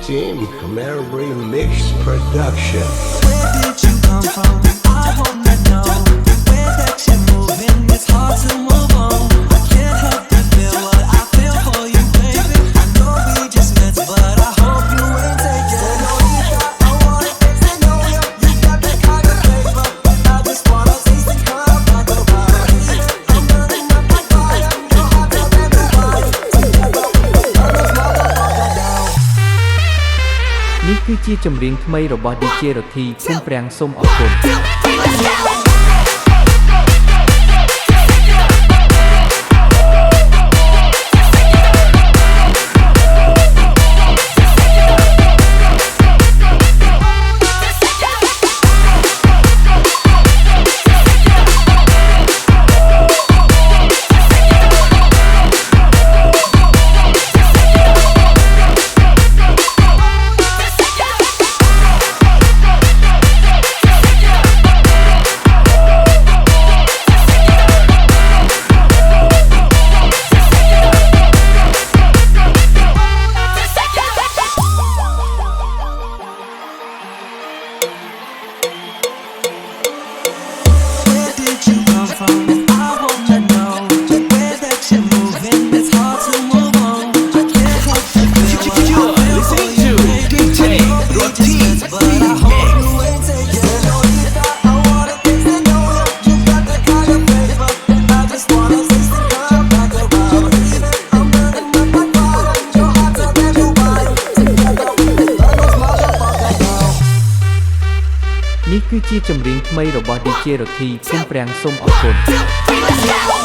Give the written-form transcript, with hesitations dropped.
Team Camaro Mix Production. Where did you come from? I wanna know. Where that you're moving, it's hard to move on. I can't help but feel what I feel for you, baby. I know we just met, but I hope you ain't taking. Señorita, I wanna get to know you. You got that kind of flavor, I just wanna taste and come back around. I'm burning up my fire, you're hotter than the fire. Together we can burn this motherfucker down. នេះគឺជាចម្រៀងថ្មីរបស់ DJ រទ្ធី ភូមិប្រាំង សូមអរគុណ នេះគឺជាចម្រៀងថ្មីរបស់ DJ រទ្ធី ភូមិប្រាំង សូមអរគុណ